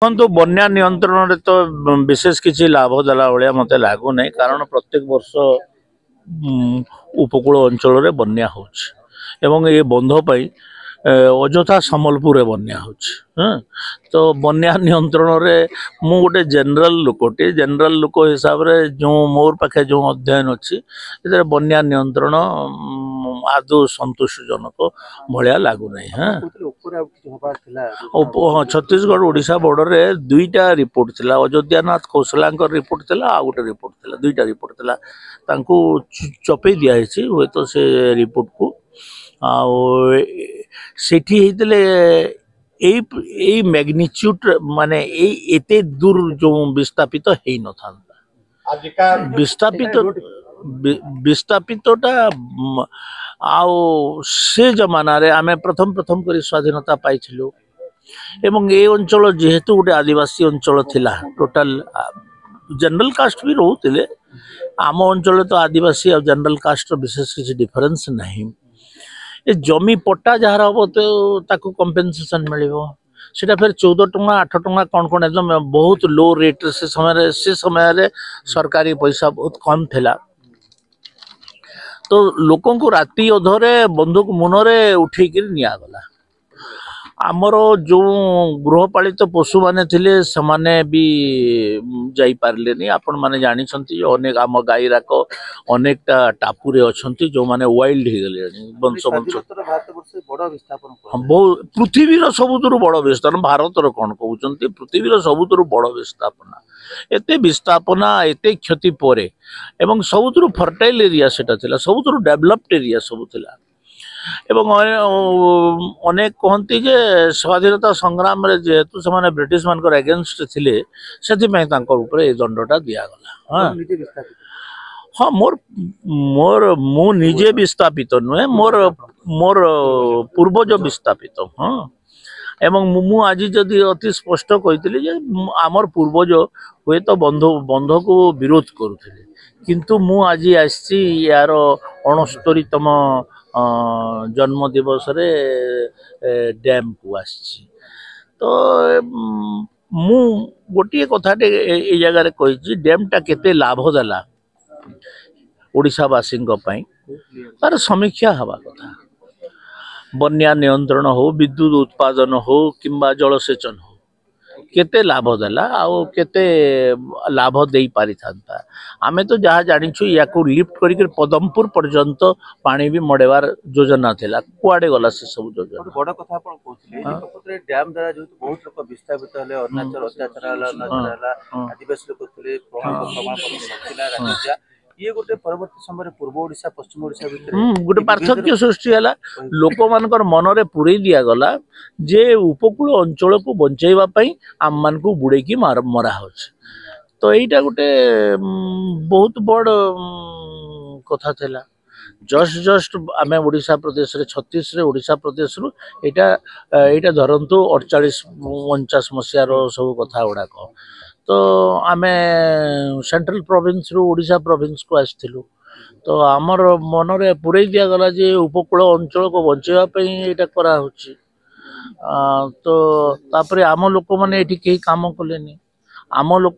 देखो बन्या नियंत्रण तो विशेष किसी लाभ देला भाया मत लगू ना कारण प्रत्येक वर्ष उपकूल अंचल बन्या होवं ये बंध पर अଯଥା ସମ୍ବଲପୁର ବନ୍ୟା ହେଉଛି तो बन्या नियंत्रण रे मु गोटे जनरल लोक हिसाब रे जो मोर पाखे जो अध्ययन अच्छी बन्या नियंत्रण आदौ संतोषजनक भाया लगुना हाँ छत्तीसगढ़ ओडिशा बॉर्डर रे दुईटा रिपोर्ट थिला अयोध्यानाथ कौशला रिपोर्ट थिला आ गोटे रिपोर्ट थिला दुईटा रिपोर्ट थिला तांको चपे दिया हुए तो से रिपोर्ट को सेठी मैग्निट्यूड माने एते दूर जो विस्थापित है न था विस्थापितटा आउ से जमाना रे आमे प्रथम करी स्वाधीनता पाइथिलु एवं ए अंचल जेहेतु गोटे आदिवासी अंचल थिला टोटल जनरल कास्ट भी रोते आम अंचल तो आदिवासी और जनरल कास्ट विशेष किसी डिफरेंस नहीं ये जमी पट्टा जार हम तो ताकू कंपेनसेशन मिलिबो सेटा फिर 14 टंका 8 टंका कौन कौन एकदम बहुत लो रेट से समय रे सरकारी पैसा बहुत कम थिला तो लोकों को राति अधरे बंदूक मुनरे उठेकर निया गला आमर जो गृहपालित पशु माने थिले समाने भी जाई पारले नहीं आपण माने जानि छंती अनेक आम गाई राक अनेक टापू रे अछंती जो माने वाइल्ड हे गले वंश बहुत पृथ्वीर सबुतरु बड़ विस्थापन भारतर कौन कहउचंती पृथ्वीर सबुतरु बड़ विस्थापना एते विस्थापना एते क्षति परे एवं सबुतरु फर्टाइल एरिया सेटा थिला सबुतरु डेवलप्ड एरिया सब थिला एवं अनेक कहती जे स्वाधीनता संग्राम रे जेहेतु से ब्रिटिश मान एगेन्स्ट थिले से दंडटा दिगला हाँ मोर मोर मु निजे विस्थापित नुहे मोर मोर पूर्वज विस्थापित हाँ एवं मु आज जदि अति स्पष्ट कही जे आमर पूर्वज हुए तो बंध को विरोध करुले किंतु मु आज आसी यार 69तम जन्म दिवस रे डैम को आसी तो मु गोटे कथाटे ए जगह कही डैमटा केते लाभ देला ओडिशावासी तार समीक्षा हवा कथा बन्या नियंत्रण हो विद्युत उत्पादन हो किंबा जलसेचन हो केते लाभ देला आउ केते लाभ दे पारि थांता आमे तो जहाँ जानिछु या को लिफ्ट करिक पदमपुर पर्यंत पानी भी मडेवार योजना थिला कुआडे गला से सब योजना बड़ कथा आपण कहथिले प्रकृति डैम द्वारा जो बहुत लोक विस्थापित हले अरुणाचल अत्याचार हला नजर हला आदिवासी लोक थिले प्रमाण थिला राजा ये गोटे परवर्ती समय पूर्व ओडिशा पश्चिम ओडिशा भितर गोटे पार्थक्य सृष्टि हला लोक मानकर मन रे पुरै दिया गला जे उपकूल अंचल को बंचैबा पई आम मान को बुड़े की मरा होछ तो एटा गोटे बहुत बड़ कथा थिला जस्ट आमे ओडिशा प्रदेश रे 36 रे ओडिशा प्रदेश रु एटा धरंतु 48-49 मसिया रो सब कथा उडा को तो आमे सेंट्रल प्रोविंस रु ओडिशा प्रोविंस को आसथिलु तो आमर मन रे पुरै दिया गला जे उपकूल अंचल को बंचैबा पई एटा करा होछि तो तापरे आम लोक माने एठी केही काम कलेनी आम लोक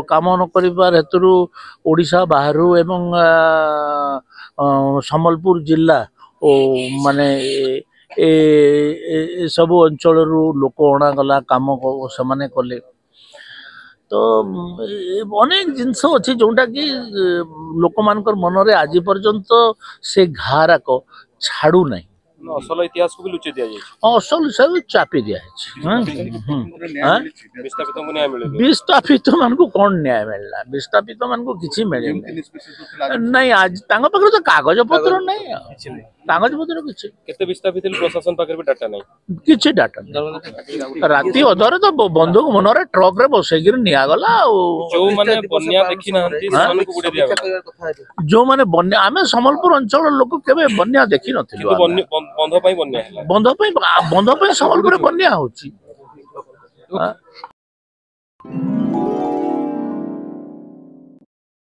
काम न करिबार हेतु ओडिशा बाहरु एवं सम्बलपुर जिला ओ माने ए सब अंचल रु लोक अणा गला काम से माने कले तो अनेक जिनस अच्छी जोटा कि लोक मानकर मन रे आज पर्यंत से घाराक छाड़ू नहीं असल इतिहास को भी लुचि दिया जाय असल सब चापी दिया विस्थापित मान को कौन न्याय मिलला विस्थापित मान को किछि मिले नहीं आज तांग पाखर तो कागज पत्र नहीं कागज पत्र किछि केते विस्थापित प्रशासन पाखर भी डाटा नहीं किछि डाटा राती अधरे तो बंदूक मनरे ट्रक रे बसै गिर निया गला जो माने बन्या देखि नाहंती मान को बुडे दिया गला जो माने बन्या आमे सम्बलपुर अंचल लोक केबे बन्या देखि नथिलु बंध सम्बलपुर बन्या होची।